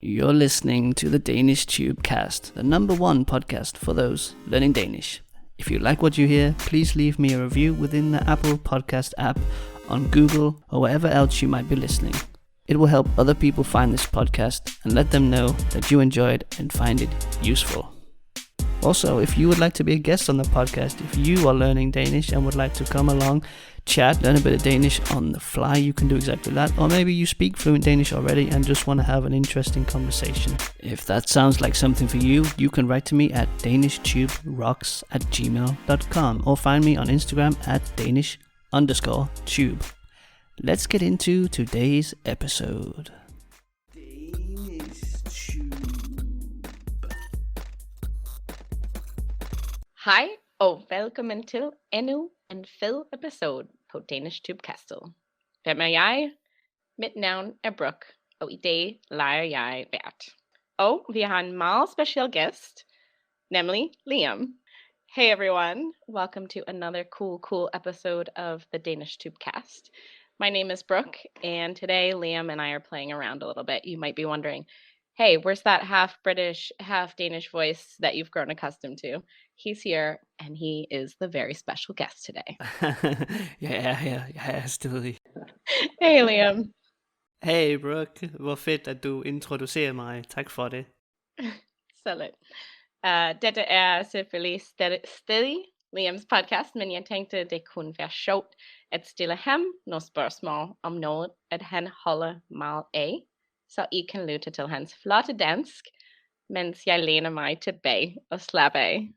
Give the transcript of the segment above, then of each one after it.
You're listening to the DanishTube cast, the number one podcast for those learning Danish. If you like what you hear, please leave me a review within the Apple Podcast app, on Google, or wherever else you might be listening. It will help other people find this podcast and let them know that you enjoy it and find it useful. Also, if you would like to be a guest on the podcast, if you are learning Danish and would like to come along, chat, learn a bit of Danish on the fly, you can do exactly that. Or maybe you speak fluent Danish already and just want to have an interesting conversation. If that sounds like something for you, you can write to me at danishtube.rocks@gmail.com or find me on Instagram at Danish_tube. Let's get into today's episode. Hej og velkommen til endnu en fed episode på DanishTube Castle. Hvem er jeg? Mit navn er Brooke, og i dag leger jeg vært. Og vi har en meget special guest, nemlig Liam. Hey everyone, welcome to another cool episode of the DanishTube Cast. My name is Brooke, and today Liam and I are playing around a little bit. You might be wondering, hey, where's that half British, half Danish voice that you've grown accustomed to? He's here, and he is the very special guest today. Ja, stadig. Hey Liam. Hey Brooke, hvor fedt at du introducerer mig. Tak for det. Så lidt. Dette er selvfølgelig stadig Liams podcast, men jeg tænkte, det kunne være sjovt at stille ham nogle spørgsmål om noget, at han holder meget af, så I kan lytte til hans flotte dansk, mens jeg læner mig tilbage og slapper af.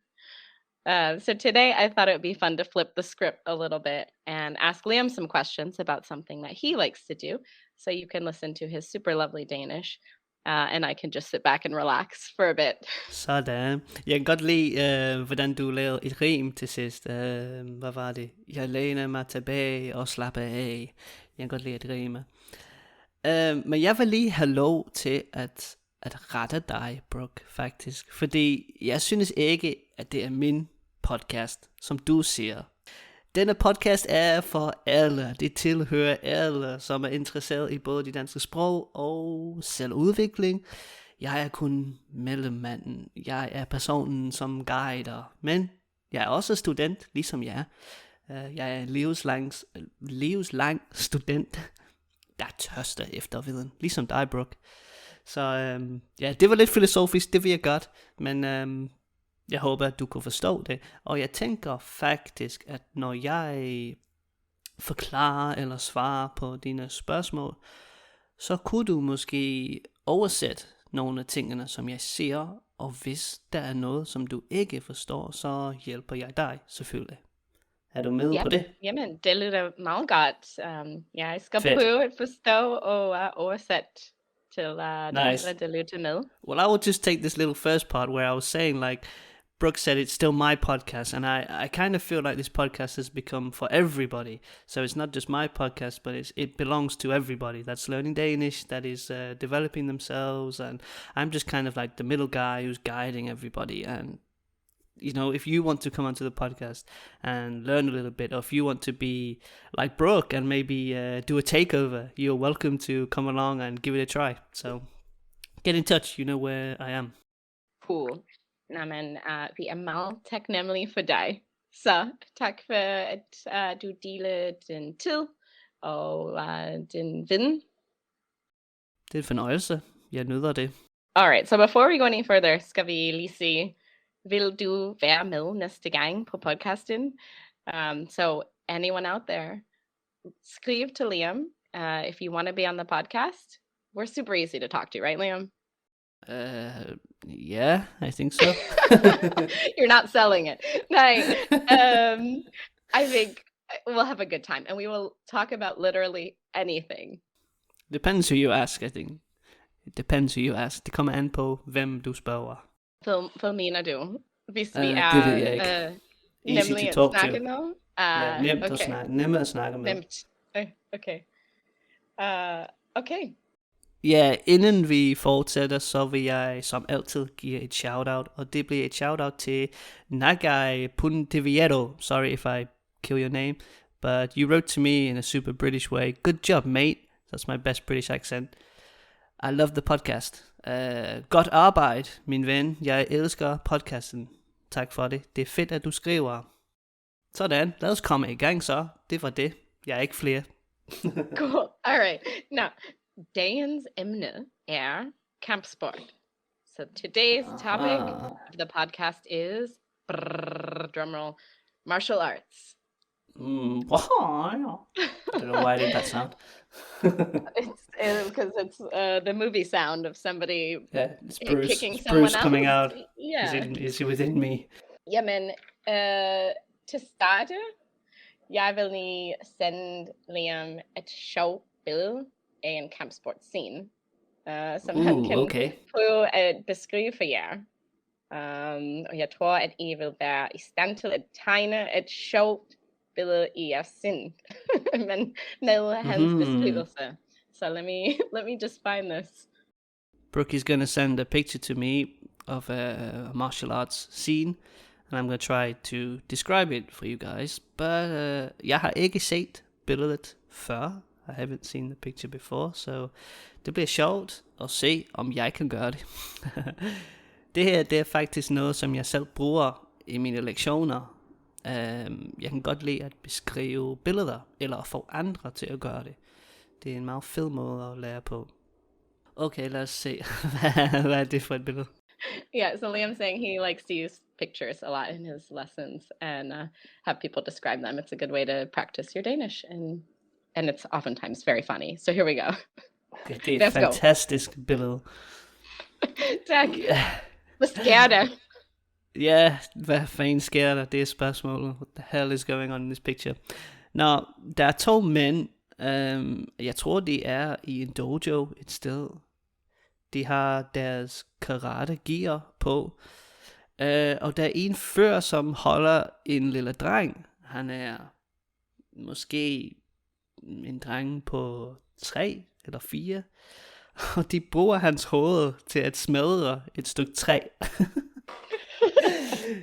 So today I thought it would be fun to flip the script a little bit and ask Liam some questions about something that he likes to do, so you can listen to his super lovely Danish, and I can just sit back and relax for a bit. Sådan. Jeg kan godt lide, hvordan du lavede et rim til sidst. Hvad var det? Jeg læner mig tilbage og slapper af. Jeg kan godt lide et rime. Men jeg vil lige have lov til at rette dig, Brooke, faktisk. Fordi jeg synes ikke, at det er min podcast, som du siger. Denne podcast er for alle. Det tilhører alle, som er interesseret i både de danske sprog og selvudvikling. Jeg er kun mellemmanden. Jeg er personen, som guider. Men jeg er også student, ligesom jeg. Jeg er livslang student, der tørster efter viden. Ligesom dig, Brooke. Så ja, det var lidt filosofisk, det ved jeg godt, men jeg håber, at du kunne forstå det. Og jeg tænker faktisk, at når jeg forklarer eller svarer på dine spørgsmål, så kunne du måske oversætte nogle af tingene, som jeg siger, og hvis der er noget, som du ikke forstår, så hjælper jeg dig selvfølgelig. Er du med på det? Jamen, det lyder meget godt. Jeg skal prøve at forstå og oversætte till nice. Well, I would just take this little first part where I was saying, like, Brooke said, it's still my podcast, and I kind of feel like this podcast has become for everybody. So it's not just my podcast, but it belongs to everybody that's learning Danish, that is developing themselves, and I'm just kind of like the middle guy who's guiding everybody. And you know, if you want to come onto the podcast and learn a little bit, or if you want to be like Brooke and maybe do a takeover, you're welcome to come along and give it a try. So get in touch, you know where I am. Cool. Jamen, vi er meget taknemmelige for dig. Så tak for at du deler din tid og din viden. Det er en fornøjelse. Jeg nyder det. Alright, so before we go any further, skal vi lige se, vil du være med næste gang på podcasten? So anyone out there, skriv til Liam if you want to be on the podcast. We're super easy to talk to, right, Liam? Yeah, I think so. You're not selling it. No, I think we'll have a good time, and we will talk about literally anything. Depends who you ask, I think. It depends who you ask. Det kommer an på, hvem du spørger. Hvad mener du? Hvis vi er det ved jeg ikke. Nemlig at snakke med? Ja, nemt okay. at snakke. Nemt at snakke med. Nemt. Okay. Okay. Ja, inden vi fortsætter, så vil jeg som altid give et shout-out, og det bliver et shout-out til Nagai Puntiviero. Sorry if I kill your name, but you wrote to me in a super British way. Good job, mate. That's my best British accent. I love the podcast. Godt arbejde, min ven. Jeg elsker podcasten. Tak for det. Det er fedt, at du skriver. Sådan, lad os komme i gang så. Det var det. Jeg er ikke flere. Cool. All right. Now, dagens emne er kampsport. So today's topic of the podcast is, drumroll, martial arts. I don't know why I did that sound. It's because it's the movie sound of somebody It's Bruce. kicking It's someone Bruce else. coming out. Yeah. Is he within me? Jamen, til starte, jeg vil lige sende Liam et sjovt billede af en kampsportscene, som han kan prøve at beskrive for jer. Og jeg tror, at I vil være i stand til at tegne et sjovt billede i jeres sind, men med hans beskrivelse. So let me just find this. Brooke is going to send a picture to me of a martial arts scene, and I'm going to try to describe it for you guys. But jeg har ikke set billedet før. I haven't seen the picture before, so det bliver sjovt at se, om jeg kan gøre det. Det her, det er faktisk noget, som jeg selv bruger i mine lektioner. Jeg kan godt lide at beskrive billeder, eller at få andre til at gøre det. Det er en meget fed måde at lære på. Okay, lad os se. Hvad er det for et billede? Yeah, so Liam's saying he likes to use pictures a lot in his lessons and have people describe them. It's a good way to practice your Danish, and it's oftentimes very funny. So here we go. Okay, det er et fantastisk billede. Tak. Hvad sker der? Ja, hvad fanden sker der? Det er spørgsmålet. What the hell is going on in this picture? Nå, der er 2 mænd. Jeg tror, de er i en dojo et sted. De har deres karate gear på. Og der er en fyr, som holder en lille dreng. Han er måske en dreng på 3 eller 4. Og de bruger hans hoved til at smadre et stykke træ.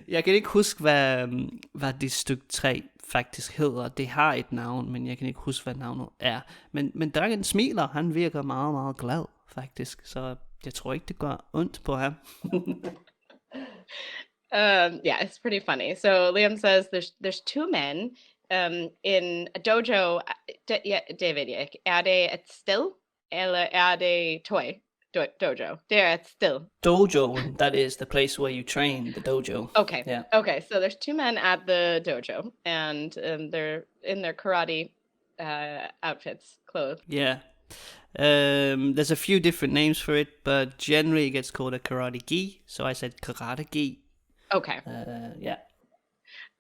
Jeg kan ikke huske, hvad det stykke træ faktisk hedder. Det har et navn, men jeg kan ikke huske, hvad navnet er. Men drengen smiler. Han virker meget, meget glad, faktisk. Så jeg tror ikke, det gør ondt på ham. Yeah, it's pretty funny. So Liam says there's 2 men in a dojo. David, er det et sted, eller er det tøj? Dojo. Det er et sted. Dojo, that is the place where you train, the dojo. Okay. Yeah. Okay, so there's 2 men at the dojo, and they're in their karate outfits, clothes. Yeah. There's a few different names for it, but generally it gets called a karate gi. So I said karate gi. Okay. Yeah.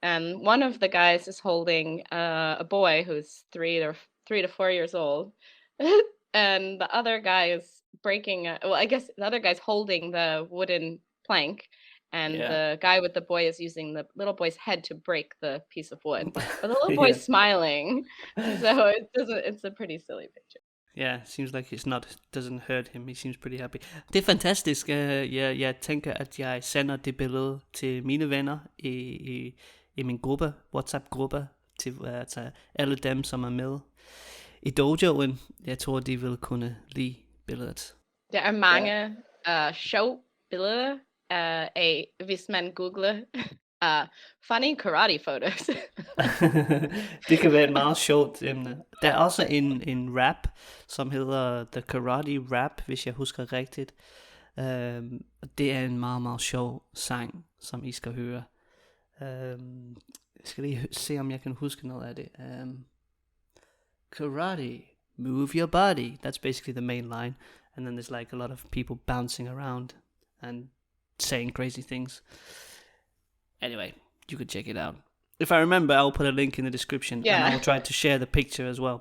And one of the guys is holding a boy who's 3 to 4 years old, and the other guy is breaking. I guess the other guy's holding the wooden plank, and the guy with the boy is using the little boy's head to break the piece of wood. But the little boy's smiling, so it's a pretty silly picture. Yeah, seems like doesn't hurt him. He seems pretty happy. Det er fantastisk. Jeg tænker, at jeg sender det billede til mine venner i min gruppe, WhatsApp-gruppe, til alle dem, som er med i dojoen. Jeg tror, de vil kunne lide billedet. Der er mange sjove billeder af, hvis man googler funny karate photos. Det kan være et meget sjovt emne. Der er også en rap, som hedder The Karate Rap, hvis jeg husker rigtigt. Det er en meget, meget sjov sang, som I skal høre. Jeg skal lige se, om jeg kan huske noget af det. Karate, move your body. That's basically the main line. And then there's like a lot of people bouncing around and saying crazy things. Anyway, you could check it out. If I remember, I'll put a link in the description. And I will try to share the picture as well.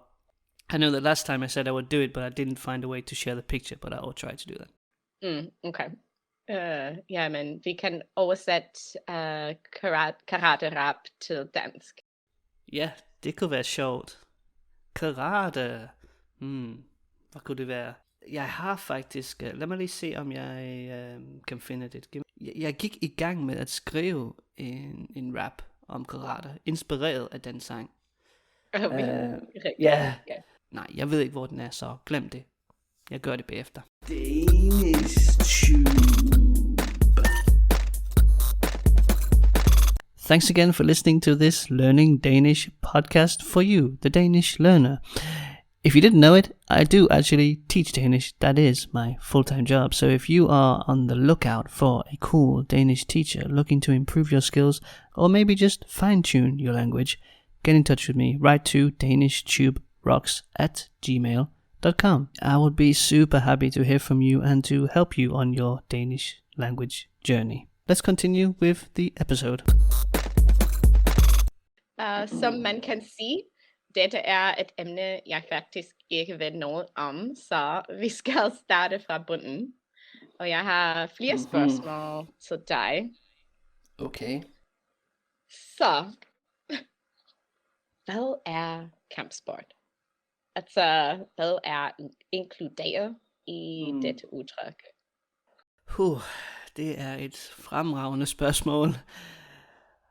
I know that last time I said I would do it, but I didn't find a way to share the picture, but I will try to do that. Okay. Ja, men vi kan oversætte karate-rap til dansk. Ja, det kunne være sjovt. Karate. Hvad kunne det være? Jeg har faktisk... lad mig lige se, om jeg kan finde det. Jeg gik i gang med at skrive en rap om karate, inspireret af den sang. Ja. Nej, jeg ved ikke, hvor den er, så glem det. Jeg gør det bagefter. Danish Thanks again for listening to this Learning Danish podcast for you, the Danish learner. If you didn't know it, I do actually teach Danish. That is my full-time job. So if you are on the lookout for a cool Danish teacher looking to improve your skills or maybe just fine-tune your language, get in touch with me. Write to danishtube@gmail.com. I would be super happy to hear from you and to help you on your Danish language journey. Let's continue with the episode. Som man kan sige, dette er et emne, jeg faktisk ikke ved noget om, så vi skal starte fra bunden. Og jeg har flere spørgsmål til dig. Okay. Så, hvad er kampsport? Altså, hvad er inkluderet i dette udtryk? Det er et fremragende spørgsmål.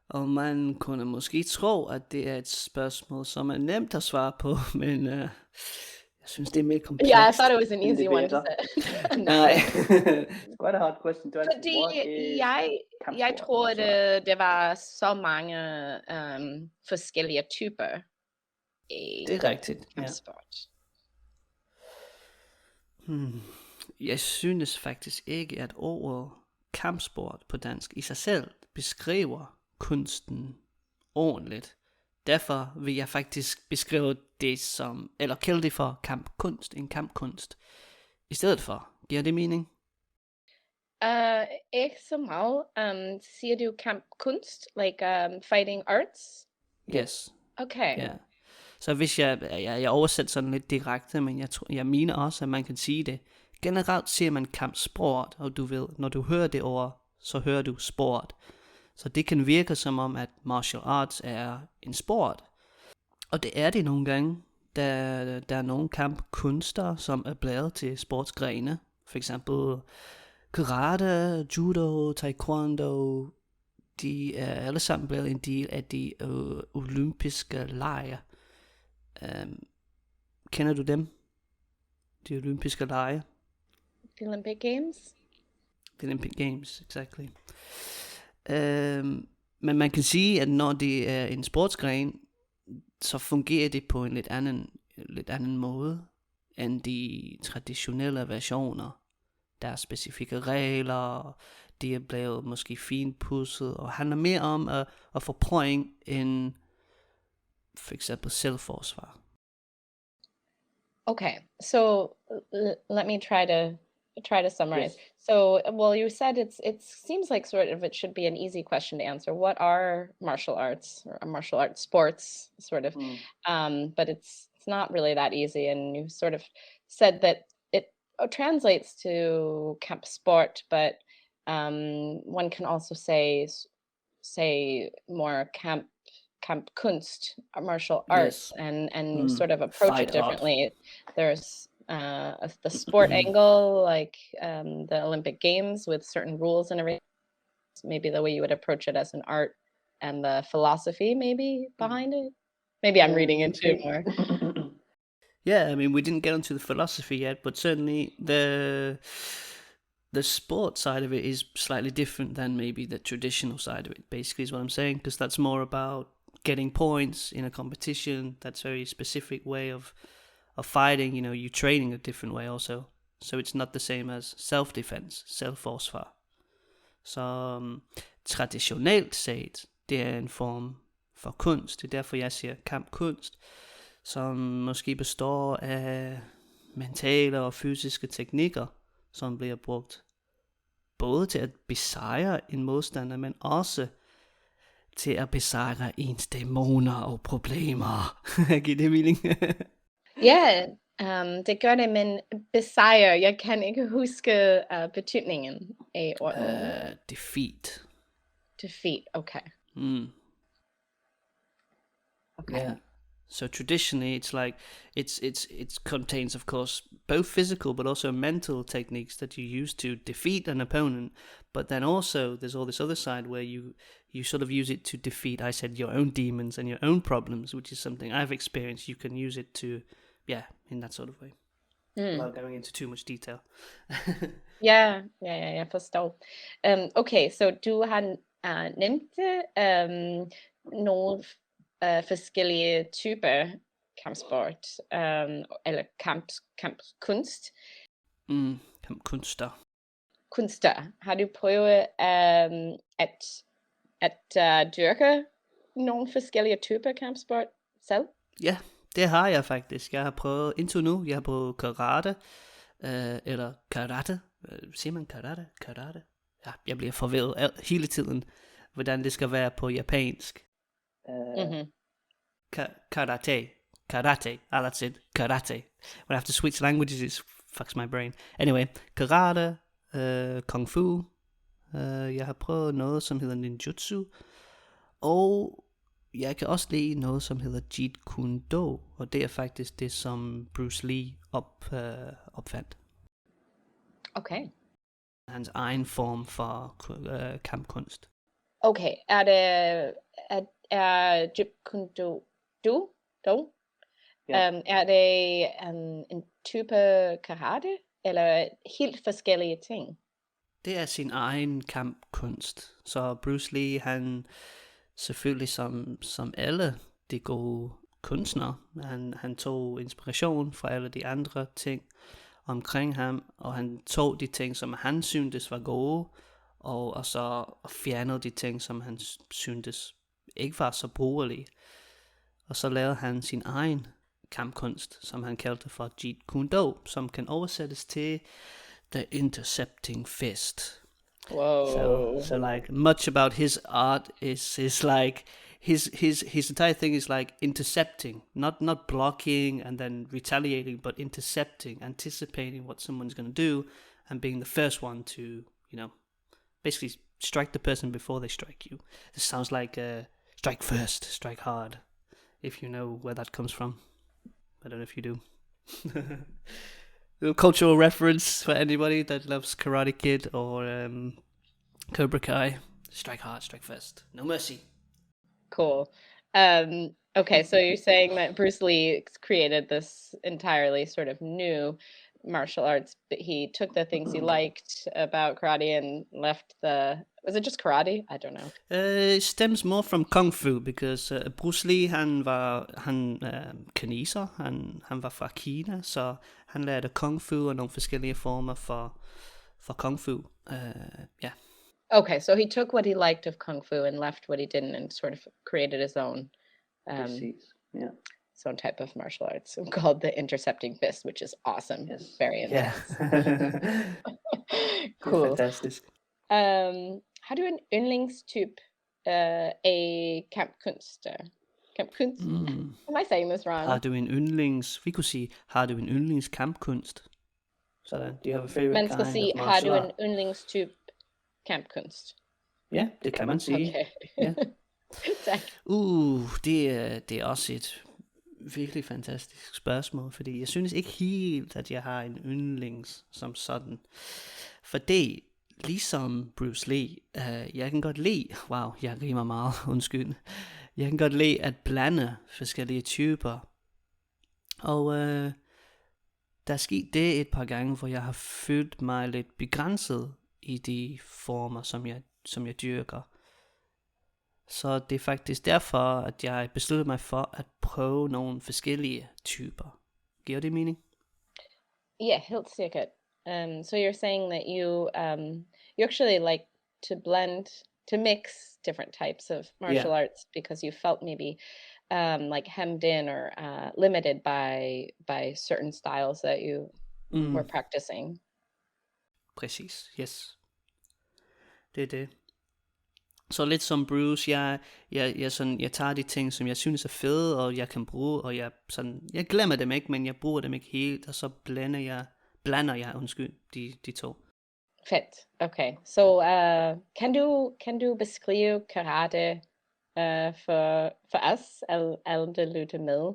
Og man kunne måske tro, at det er et spørgsmål, som er nemt at svare på, men jeg synes, det er mere komplekst. Yeah, I thought it was an easy one to say. Nej. It's quite a hard question to answer. Fordi What is jeg kampsport? tror, det var så mange forskellige typer i Det er rigtigt. Ja. kampsport. Jeg synes faktisk ikke, at ordet kampsport på dansk i sig selv beskriver kunsten ordentligt. Derfor vil jeg faktisk beskrive det som, eller kalde det for kampkunst, en kampkunst, i stedet for. Giver det mening? Ikke så meget. Siger du kampkunst? Like fighting arts? Yes. Okay. Ja. Så hvis jeg oversætter sådan lidt direkte, men jeg mener også, at man kan sige det. Generelt siger man kampsport, og du ved, når du hører det ord, så hører du sport. Så det kan virke som om, at martial arts er en sport. Og det er det nogle gange. Der er nogle kampkunster, som er blevet til sportsgrene. For eksempel karate, judo, taekwondo. De er alle sammen blevet en del af de olympiske lege. Kender du dem? De olympiske lege. The Olympic Games? The Olympic Games, exactly. Men man kan sige, at når det er en sportsgren, så fungerer det på en lidt anden måde end de traditionelle versioner. Der er specifikke regler, de er blevet måske finpudset og handler mere om at få point end for eksempel selvforsvar. Okay, so let me try to summarize. Yes. So, well, you said it seems like sort of it should be an easy question to answer. What are martial arts or martial arts sports, sort of? But it's not really that easy. And you sort of said that it translates to camp sport, but one can also say more camp kunst, martial arts, Yes. and sort of approach Fight it differently. There's the sport angle, like the Olympic Games with certain rules and everything. Maybe the way you would approach it as an art, and the philosophy maybe behind it. Maybe I'm reading into it more. Yeah, I mean, we didn't get onto the philosophy yet, but certainly the sport side of it is slightly different than maybe the traditional side of it, basically, is what I'm saying, because that's more about getting points in a competition. That's a very specific way of fighting. You know, you training a different way also. So it's not the same as self-defense, selvforsvar. Så traditionelt set, det er en form for kunst. Det er derfor, jeg siger kampkunst, som måske består af mentale og fysiske teknikker, som bliver brugt både til at besejre en modstander, men også til at besejre ens dæmoner og problemer. Giver det mening? Ja, det gør det, men besejre, jeg kan ikke huske betydningen af ordet. Defeat. Defeat, okay. Okay. Yeah. So traditionally, it's like it contains, of course, both physical but also mental techniques that you use to defeat an opponent. But then also there's all this other side where you sort of use it to defeat, I said, your own demons and your own problems, which is something I've experienced. You can use it to, in that sort of way. Without going into too much detail. Ja, jeg forstår. Okay, så du har Nævnte nogle forskellige typer kampsport, eller kampkunst. Kampkunster. Kunster. Har du prøvet at dyrke nogle forskellige typer kampsport selv? Ja, det har jeg faktisk. Jeg har prøvet indtil nu. Jeg har prøvet karate, eller karate. Siger man karate? Karate? Ja, jeg bliver forvirret hele tiden, hvordan det skal være på japansk. Karate. Karate. Ah, that's it. Karate. When I have to switch languages, it fucks my brain. Anyway, karate, kung fu. Jeg har prøvet noget, som hedder ninjutsu. Og jeg kan også lide noget, som hedder Jeet Kune Do. Og det er faktisk det, som Bruce Lee opfandt. Okay. Hans egen form for kampkunst. Okay, er Jeet Kune Do? Ja. Er det en type karate, eller helt forskellige ting? Det er sin egen kampkunst. Så Bruce Lee, han selvfølgelig som alle de gode kunstnere, han tog inspiration fra alle de andre ting omkring ham, og han tog de ting, som han syntes var gode, og så fjernede de ting, som han syntes ikke var så brugerlige. Og så lavede han sin egen kampkunst, som han kaldte for Jeet Kune Do, som kan oversættes til The Intercepting Fist. Whoa. So like much about his art is like his entire thing is like intercepting, not blocking and then retaliating, but intercepting, anticipating what someone's going to do and being the first one to, basically strike the person before they strike you. This sounds like strike first, strike hard, if you know where that comes from. I don't know if you do. Little cultural reference for anybody that loves Karate Kid or Cobra Kai. Strike hard, strike first. No mercy. Cool. Okay, so you're saying that Bruce Lee created this entirely sort of new martial arts, but he took the things he liked about karate and left was it just karate? I don't know. It stems more from Kung Fu, because Bruce Lee, han kineser, han var fra Kina, så han lærte Kung Fu og nogle forskellige former for Kung Fu. Yeah. Okay, so he took what he liked of Kung Fu and left what he didn't and sort of created his own Yeah. some type of martial arts called the Intercepting Fist, which is awesome. Yes. Very intense. Yeah. Cool. Fantastisk. Har du en yndlingstyp af kampkunst? Kampkunst? Am I saying this wrong? Har du en yndlingskampkunst? Sådan. Do you have a favorite Man skal kind sige, of har martial du art? en yndlingstyp kampkunst? Ja, det kan man sige. Okay. Ja. Tak. Det er også et virkelig fantastisk spørgsmål, fordi jeg synes ikke helt, at jeg har en yndlings som sådan. For det, ligesom Bruce Lee, jeg kan godt lide, jeg rimer meget, undskyld. Jeg kan godt lide at blande forskellige typer. Og der er sket det et par gange, hvor jeg har følt mig lidt begrænset i de former, som jeg dyrker. Så det er faktisk derfor, at jeg besluttede mig for at prøve nogle forskellige typer. Giver det mening? Yeah, helt sikkert. So you're saying that you actually like to mix different types of martial arts because you felt maybe like hemmed in or limited by certain styles that you were practicing. Præcis, yes. Det er det. Så lidt som Bruce, jeg tager de ting, som jeg synes er fede, og jeg kan bruge, og jeg glemmer dem ikke, men jeg bruger dem ikke helt, og så blander jeg de to. Fedt. Okay. Så kan du beskrive karate for os, alle der lytter med?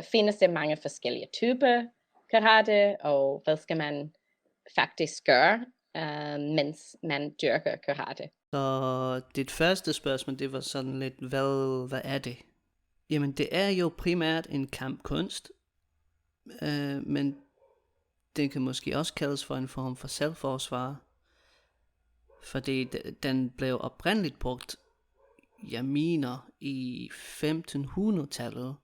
Findes der mange forskellige typer karate, og hvad skal man faktisk gøre, mens man dyrker karate? Så dit første spørgsmål, det var sådan lidt, hvad er det? Jamen, det er jo primært en kampkunst, men det kan måske også kaldes for en form for selvforsvar. fordi den blev oprindeligt brugt, jeg mener, i 1500-tallet,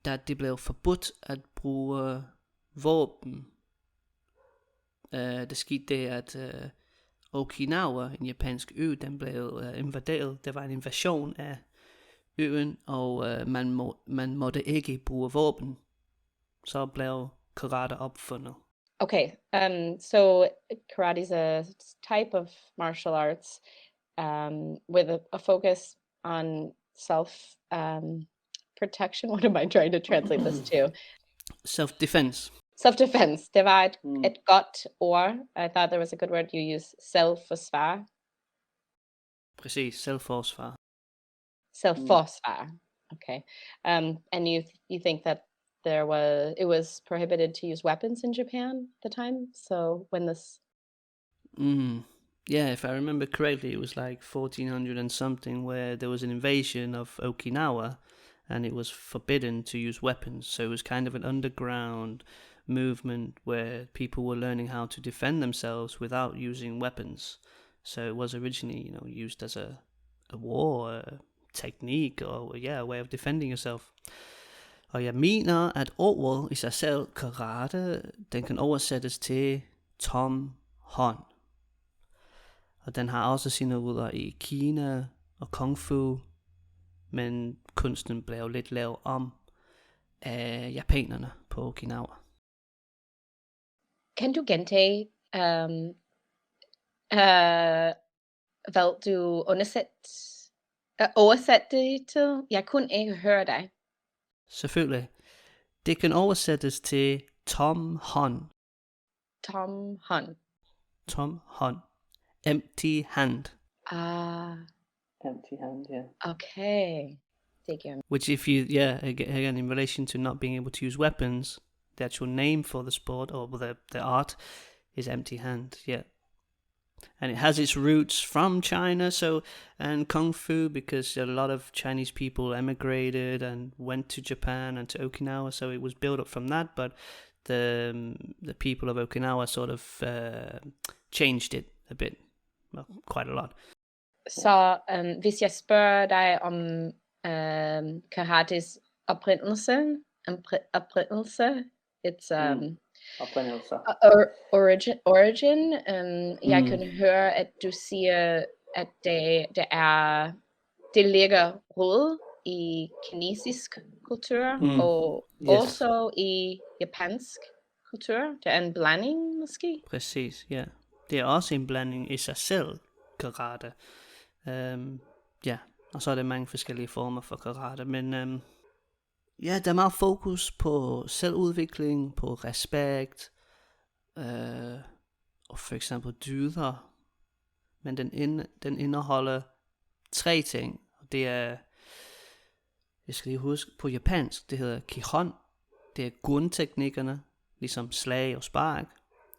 da det blev forbudt at bruge våben. Det skete det, at Okinawa, en japansk ø, den blev invaderet. Det var en invasion af øen, og man måtte ikke bruge våben. Så blev karate opfundet. Okay, so karate is a type of martial arts with a focus on self protection. What am I trying to translate this to? Self-defense. Self-defense. Det var et godt ord. I thought there was a good word you use. Selvforsvar. Præcis, selvforsvar. Selvforsvar. Okay. And you think that it was prohibited to use weapons in Japan at the time? So when this... Yeah, if I remember correctly, it was like 1400 and something, where there was an invasion of Okinawa, and it was forbidden to use weapons. So it was kind of an underground movement where people were learning how to defend themselves without using weapons. So it was originally, used as a war technique, or a way of defending yourself. Og jeg mener, at ordet i sig selv, karate, den kan oversættes til tom hånd. Og den har også sine rødder i Kina og Kung Fu, men kunsten blev lidt lavet om af japanerne på Okinawa. Kan du gentage, hvad du oversætte det til? Jeg kunne ikke høre dig. Selvfølgelig. Det kan oversættes til tom hånd. Tom hånd. Tom hånd. Empty hand. Empty hand, yeah. Okay. Which if you, again, in relation to not being able to use weapons, the actual name for the sport or the art is empty hand, yeah. And it has its roots from China, and Kung Fu, because a lot of Chinese people emigrated and went to Japan and to Okinawa, so it was built up from that, but the people of Okinawa sort of changed it a bit, well, quite a lot. Så hvis jeg spørger dig om karates oprindelse, it's origin. Jeg kan høre, at du siger, at det ligger rod i kinesisk kultur, og også i japansk kultur. Det er en blanding, måske? Præcis, ja. Det er også en blanding i sig selv, karate. Og så er der mange forskellige former for karate, men der er meget fokus på selvudvikling, på respekt, og for eksempel dyder, men den indeholder 3 ting, og det er, jeg skal lige huske, på japansk, det hedder kihon, det er gun-teknikkerne, ligesom slag og spark,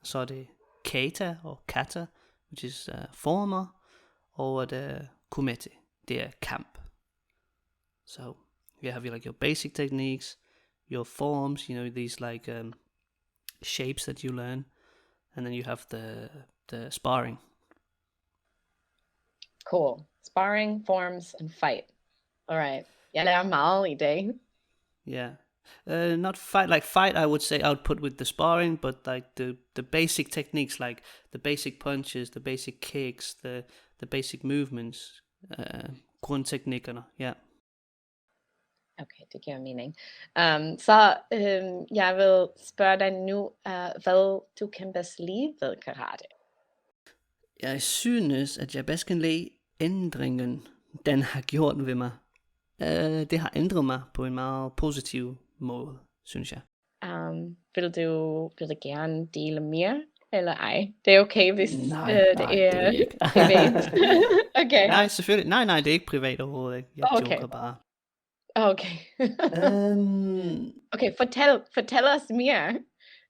så er det kata og kata, which is former, og det er kumete, det er kamp. So you have your basic techniques, your forms, these like shapes that you learn, and then you have the sparring. Cool. Sparring, forms, and fight. All right. Jeg lærer meget i dag. Yeah. Not fight, like fight I would say I would put with the sparring, but like the basic techniques, like the basic punches, the basic kicks, the basic movements, grundteknikkerne, yeah. Okay, det giver mening. Så jeg vil spørge dig nu, hvad du kan bedst lide ved karate? Jeg synes, at jeg bedst kan lide ændringen, den har gjort ved mig. Det har ændret mig på en meget positiv måde, synes jeg. Vil du gerne dele mere, eller ej? Det er okay, hvis det er privat. Okay. Nej, selvfølgelig. Nej, det er ikke privat overhovedet. Ikke. Jeg joker bare. Okay. Okay, fortæl os mere.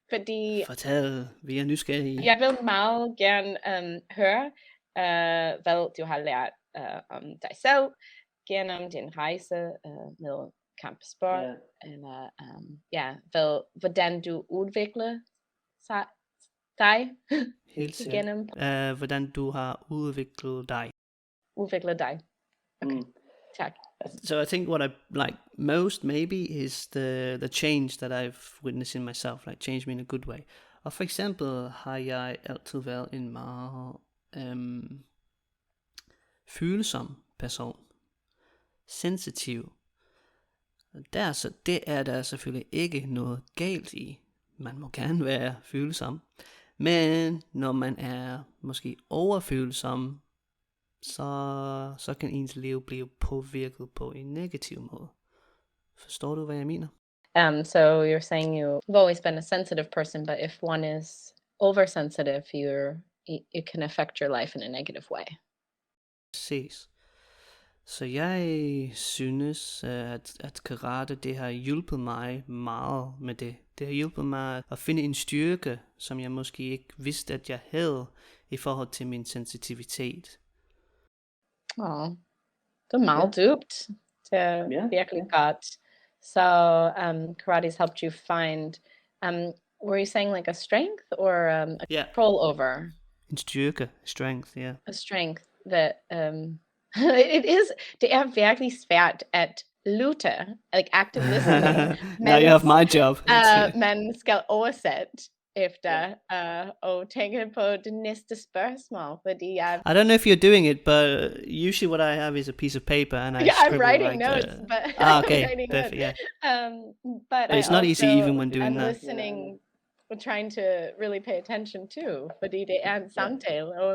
Fordi fortæl, vi er nysgerrige. Jeg vil meget gerne høre, hvad du har lært om dig selv, gennem din rejse med kampsport, eller hvordan du udvikler dig Helt sikkert. igennem. Hvordan du har udviklet dig. Udviklet dig. Okay, tak. So I think what I like most maybe is the change that I've witnessed in myself, like change me in a good way. Og for eksempel har jeg altid været en meget følsom person. Sensitiv. Det er der selvfølgelig ikke noget galt i. Man må gerne være følsom. Men når man er måske overfølsom, så kan ens liv blive påvirket på en negativ måde. Forstår du, hvad jeg mener? So you're saying you've always been a sensitive person, but if one is oversensitive, it can affect your life in a negative way. Præcis. Så jeg synes, at karate, det har hjulpet mig meget med det. Det har hjulpet mig at finde en styrke, som jeg måske ikke vidste, at jeg havde i forhold til min sensitivitet. Det er meget dybt. Det er virkelig godt. So karate's helped you find, were you saying like a strength or a control over? En styrke, strength, yeah. A strength that, det er virkelig svært at lytte, like active listening. Now you have my job. Man skal oversætte efter og tænke på det næste spørgsmål, fordi I don't know if you're doing it, but usually what I have is a piece of paper and I I'm scribble writing like notes, but okay, I'm writing perfect, notes. yeah. But it's not easy even when doing I'm that. listening, trying to really pay attention too, fordi det er en samtale, og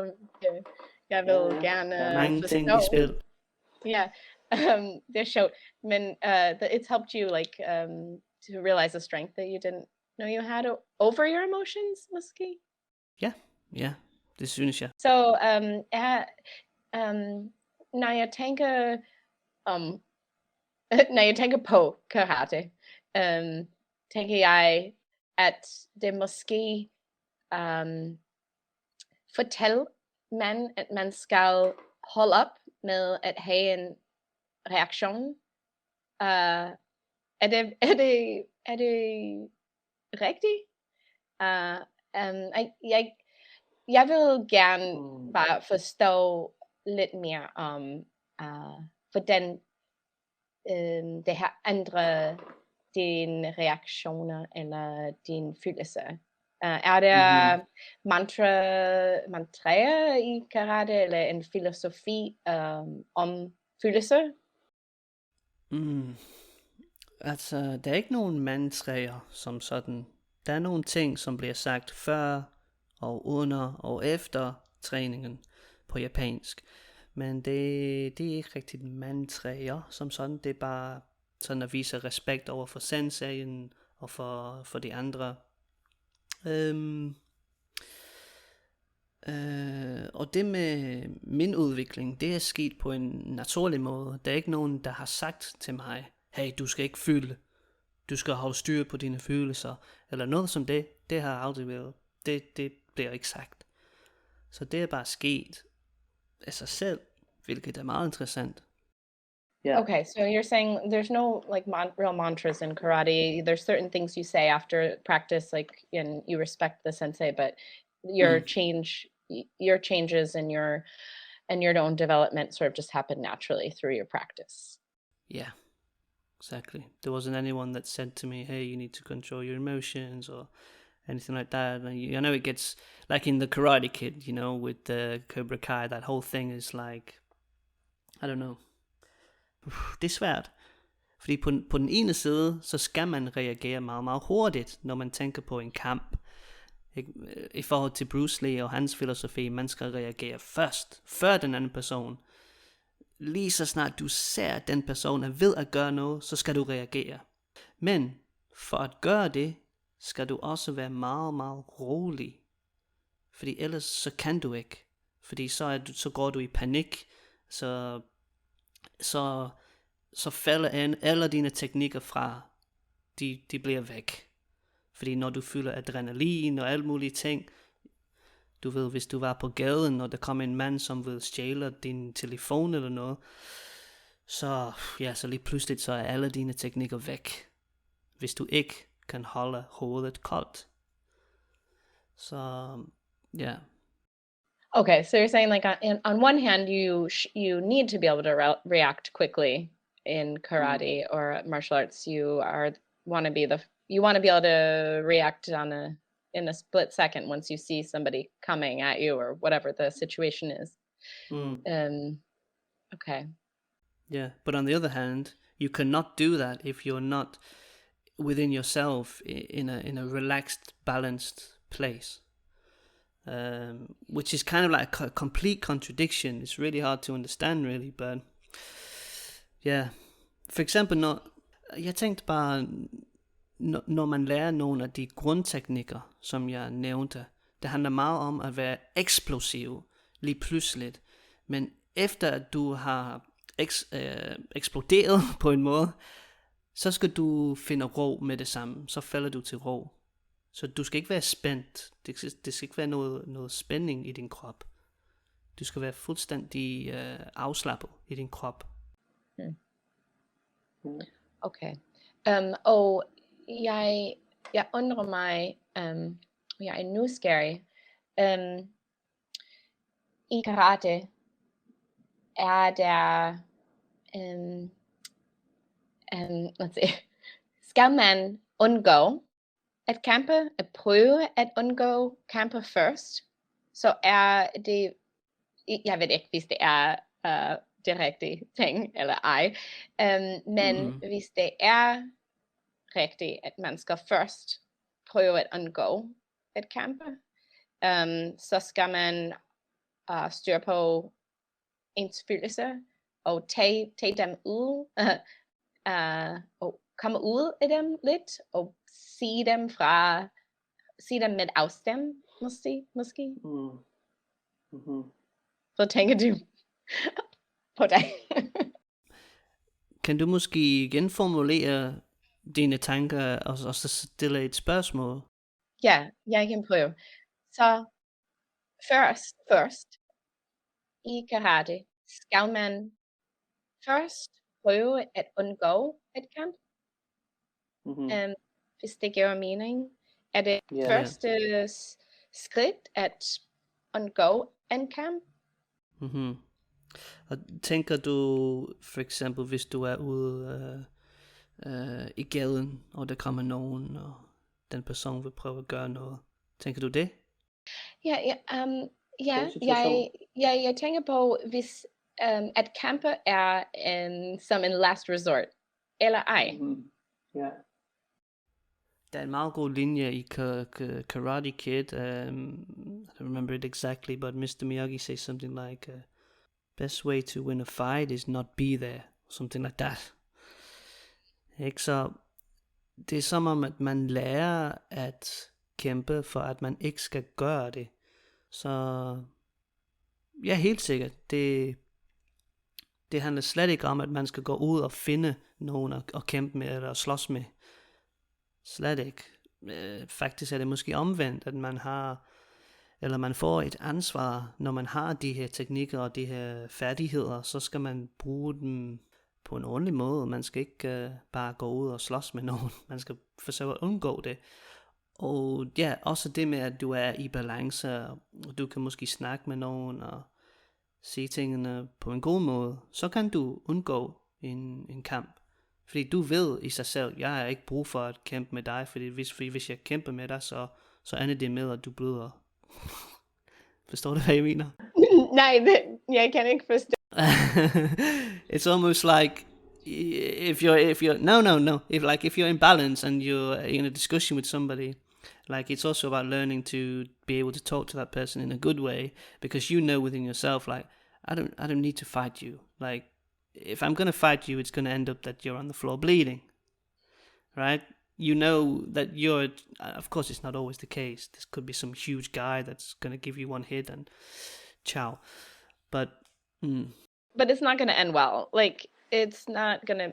jeg vil gerne mange ting i spil. Yeah, det er sjovt, men it's helped you like to realize a strength that you didn't know you had over your emotions, måske? Ja, det synes jeg. So, når jeg tænker på karate, tænker jeg, at det måske fortæller man, at man skal holde op med at have en reaktion. Er det rigtigt? Jeg vil gerne bare forstå lidt mere om, hvordan det har ændret dine reaktioner eller din følelse. Er der mantraer i karate eller en filosofi om følelse? Altså, der er ikke nogen mantraer som sådan. Der er nogle ting, som bliver sagt før og under og efter træningen på japansk. Men det er ikke rigtigt mantraer som sådan. Det er bare sådan at vise respekt over for senseien og for de andre. Og det med min udvikling, det er sket på en naturlig måde. Der er ikke nogen, der har sagt til mig, hey, du skal ikke føle, du skal holde styr på dine følelser, eller noget som det. Det har aldrig været. Det bliver ikke sagt. Så det er bare sket af sig selv, hvilket er meget interessant. Yeah. Okay, so you're saying there's no like real mantras in karate. There's certain things you say after practice, like, and you respect the sensei, but your changes and your own development sort of just happen naturally through your practice. Yeah, exactly. There wasn't anyone that said to me, hey, you need to control your emotions or anything like that. And I know it gets like in the Karate Kid, you know, with the Cobra Kai, that whole thing is like, I don't know. Det er svært, fordi på den ene side, så skal man reagere meget, meget hurtigt, når man tænker på en kamp. I forhold til Bruce Lee og hans filosofi, man skal reagere først, før den anden person. Lige så snart du ser, at den person er ved at gøre noget, så skal du reagere. Men for at gøre det, skal du også være meget, meget rolig. Fordi ellers så kan du ikke. Fordi så går du i panik, så falder alle dine teknikker fra, de bliver væk. Fordi når du føler adrenalin og alle mulige ting, du ved, hvis du var på gaden, og der kom en mand, som vil stjæle din telefon eller noget, så lige pludselig så er alle dine teknikker væk, hvis du ikke kan holde hovedet koldt. Så yeah. Okay, so you're saying like on one hand, you need to be able to react quickly in karate or martial arts. You want to be able to react in a split second once you see somebody coming at you or whatever the situation is. Okay. Yeah, but on the other hand, you cannot do that if you're not within yourself in a relaxed, balanced place. Which is kind of like a complete contradiction. It's really hard to understand, really, but yeah. For eksempel, jeg tænkte bare, når man lærer nogle af de grundteknikker, som jeg nævnte, det handler meget om at være eksplosiv, lige pludseligt. Men efter at du har eksploderet på en måde, så skal du finde ro med det samme. Så falder du til ro. Så du skal ikke være spændt. Det skal ikke være noget spænding i din krop. Du skal være fuldstændig afslappet i din krop. Okay. Og jeg undrer mig, jeg er nysgerrig. I karate er der, let's see, skal man undgå at kæmpe, at prøve at undgå kæmpe først, så er det, jeg ved ikke, hvis det er det rigtige ting, eller ej, men hvis det er rigtigt, at man skal først prøve at undgå at kæmpe, så skal man styre på ens følelser, og tage dem ud, og komme ud af dem lidt, og se dem med afstand, måske. Så tænker du på det. Kan du måske genformulere dine tanker, og så stille et spørgsmål? Ja, jeg kan prøve. Så først i karate skal man først prøve at undgå at kæmpe. Hvis det giver mening. Er det første skridt at undgå en kamp? Og tænker du for eksempel, hvis du er ude i gaden, og der kommer nogen, og den person vil prøve at gøre noget. Tænker du det? Jeg tænker på, hvis at kæmpe er som en last resort, eller ej. Der er en meget god linje i Karate Kid. I don't remember it exactly, but Mr. Miyagi says something like, best way to win a fight is not be there. Something like that. Ikke? Så det er som om, at man lærer at kæmpe, for at man ikke skal gøre det. Så ja, helt sikkert. Det handler slet ikke om, at man skal gå ud og finde nogen at kæmpe med, eller slås med. Slet ikke. Faktisk er det måske omvendt, at man får et ansvar, når man har de her teknikker og de her færdigheder, så skal man bruge dem på en ordentlig måde. Man skal ikke bare gå ud og slås med nogen. Man skal forsøge at undgå det. Og ja, også det med, at du er i balance, og du kan måske snakke med nogen og se tingene på en god måde, så kan du undgå en kamp. Fordi du ved i sig selv, jeg har ikke brug for at kæmpe med dig, fordi hvis jeg kæmper med dig, så ender det med, at du bløder. Forstår du, hvad jeg mener? Nej, jeg kan ikke forstå. It's almost like if you're no. If you're in balance and you're in a discussion with somebody, like it's also about learning to be able to talk to that person in a good way, because you know within yourself, like I don't need to fight you. Like if I'm gonna fight you, it's gonna end up that you're on the floor bleeding, right? You know that of course it's not always the case. This could be some huge guy that's gonna give you one hit and ciao. But it's not gonna end well. Like it's not gonna.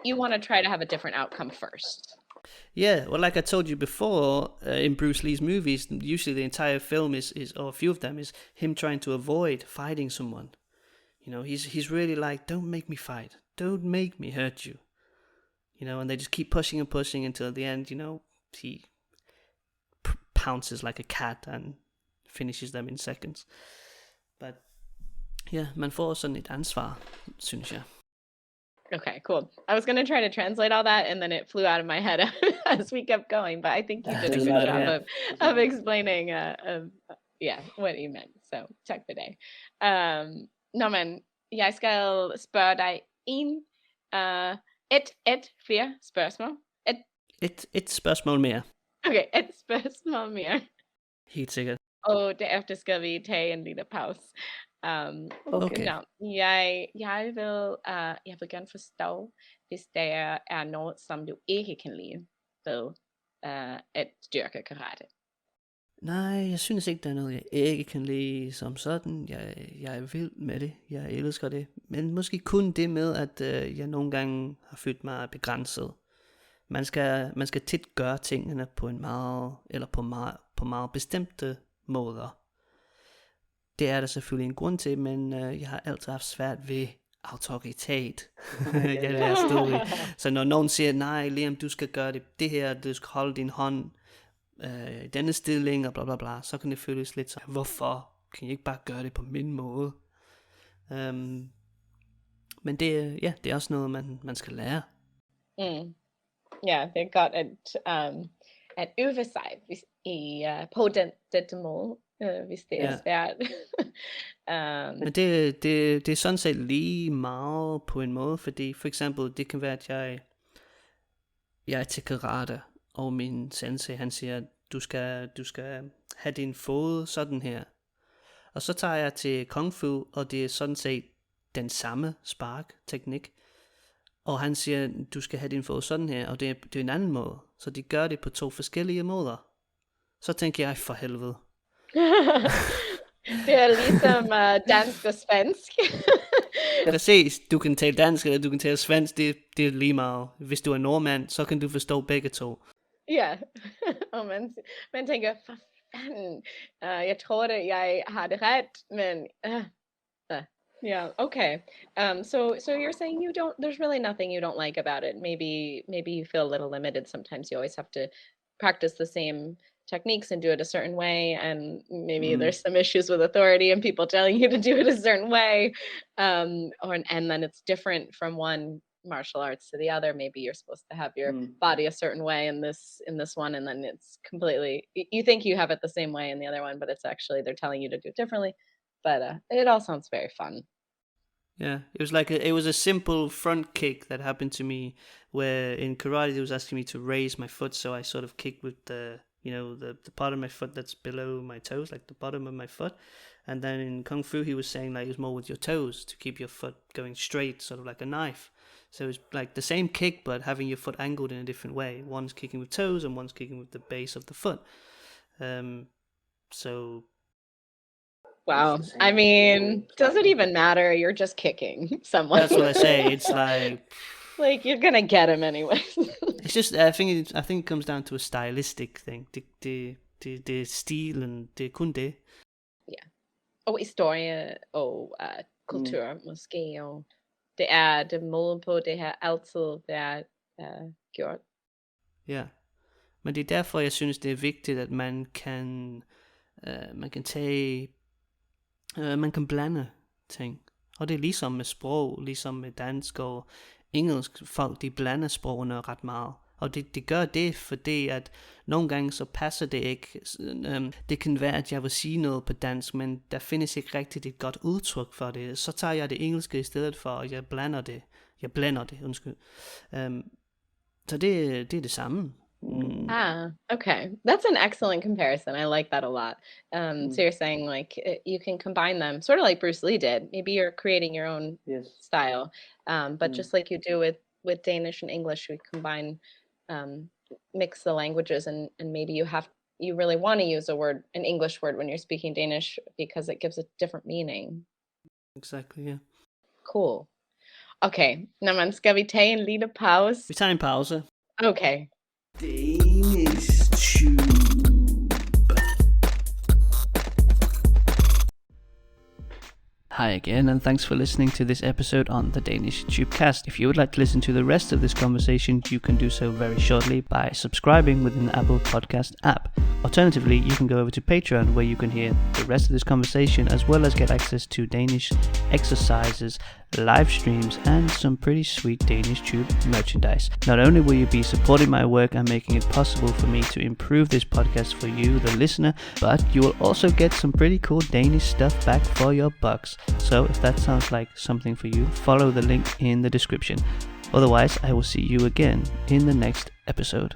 You want to try to have a different outcome first. Yeah, well, like I told you before, in Bruce Lee's movies, usually the entire film is, or a few of them, is him trying to avoid fighting someone. You know, he's really like, don't make me fight. Don't make me hurt you. You know, and they just keep pushing and pushing until at the end, you know, he pounces like a cat and finishes them in seconds. But yeah, man får sådan et ansvar, synes jeg. Okay, cool. I was going to try to translate all that, and then it flew out of my head as we kept going. But I think you did a good job of explaining, what you meant. So, tak for det. Nå, men jeg skal spørge dig et flere spørgsmål. Et spørgsmål mere. Okay, et spørgsmål mere. Helt sikkert. Og derefter skal vi tage en lille pause. Okay. No, jeg vil gerne forstå, hvis der er noget, som du ikke kan lide ved at dyrke karate. Nej, jeg synes ikke, der er noget, jeg ikke kan lide som sådan. Jeg er vild med det. Jeg elsker det. Men måske kun det med, at jeg nogle gange har følt mig begrænset. Man skal tit gøre tingene på en på meget bestemte måder. Det er der selvfølgelig en grund til, men jeg har altid haft svært ved autoritet. Jeg lærer stå. Så når nogen siger, nej Liam, du skal gøre det her, du skal holde din hånd i denne stilling, og bla bla bla, så kan det føles lidt så, hvorfor kan jeg ikke bare gøre det på min måde? Men det er også noget, man skal lære. Ja, det er godt at øve sig på dette måde. Hvis det er svært. Men det er sådan set lige meget på en måde, fordi for eksempel, det kan være, at jeg er til karate, og min sensei, han siger, at du skal have din fod sådan her. Og så tager jeg til kung fu, og det er sådan set den samme spark-teknik. Og han siger, at du skal have din fod sådan her, og det er en anden måde. Så de gør det på 2 forskellige måder. Så tænker jeg, for helvede. Det er ligesom dansk og svensk. Præcis, du kan tale dansk eller du kan tale svensk, det er lige meget. Hvis du er nordmand, så kan du forstå begge to. Ja, og man tænker, for fanden, jeg tror det, jeg har det ret, men yeah, okay. So you're saying there's really nothing you don't like about it. Maybe you feel a little limited sometimes. You always have to practice the same techniques and do it a certain way, and maybe there's some issues with authority and people telling you to do it a certain way, and then it's different from one martial arts to the other. Maybe you're supposed to have your body a certain way in this one, and then it's completely, you think you have it the same way in the other one, but it's actually they're telling you to do it differently. But it all sounds very fun. Yeah, it was a simple front kick that happened to me, where in karate it was asking me to raise my foot, so I sort of kicked with the part of my foot that's below my toes, like the bottom of my foot. And then in Kung Fu, he was saying like it was more with your toes to keep your foot going straight, sort of like a knife. So it's like the same kick, but having your foot angled in a different way. One's kicking with toes and one's kicking with the base of the foot. So. Wow. I mean, does it even matter? You're just kicking someone. That's what I say. It's like you're gonna get him anyway. It's just, I think it comes down to a stylistic thing. Det er stilen, det er kun det. Ja. Og historie og kultur måske, og det er det måde på, det her altid været gjort. Ja, men det er derfor, jeg synes, det er vigtigt, at man kan blande ting. Og det er ligesom med sprog, ligesom med dansk og engelsk, folk de blander sprogene ret meget. Og det gør det, fordi at nogle gange så passer det ikke. Det kan være, at jeg vil sige noget på dansk, men der findes ikke rigtigt et godt udtryk for det. Så tager jeg det engelske i stedet for, og jeg blander det, undskyld. Så det er det samme. Okay. That's an excellent comparison. I like that a lot. So you're saying like you can combine them sort of like Bruce Lee did. Maybe you're creating your own style. But just like you do with Danish and English, we combine, mix the languages, and maybe you really want to use an English word when you're speaking Danish because it gives a different meaning. Exactly, yeah. Cool. Okay. Nå, skal vi tage en lille pause? Vi tager en pause. Okay. DanishTube. Hi again, and thanks for listening to this episode on the DanishTube cast. If you would like to listen to the rest of this conversation, you can do so very shortly by subscribing within the Apple Podcast app. Alternatively, you can go over to Patreon, where you can hear the rest of this conversation, as well as get access to Danish exercises, live streams, and some pretty sweet DanishTube merchandise. Not only will you be supporting my work and making it possible for me to improve this podcast for you, the listener, but you will also get some pretty cool Danish stuff back for your bucks. So if that sounds like something for you, follow the link in the description. Otherwise, I will see you again in the next episode.